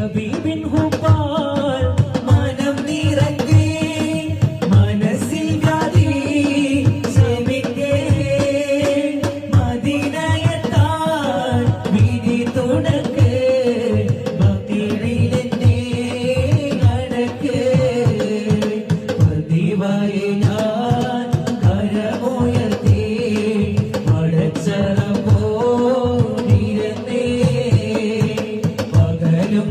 ഹബീബിൻ ഹുബാൽ മനം നിറഞ്ഞേ മനസ്സിൽ ഗാതി ക്ഷമിക്കേ മദീനയെത്താൻ വിധി തുണക്ക് ഭക്തിയിലെന്നെ നടക്ക് പതിവായി ഞാൻ കരമുയർത്തി പടച്ചറ പകലും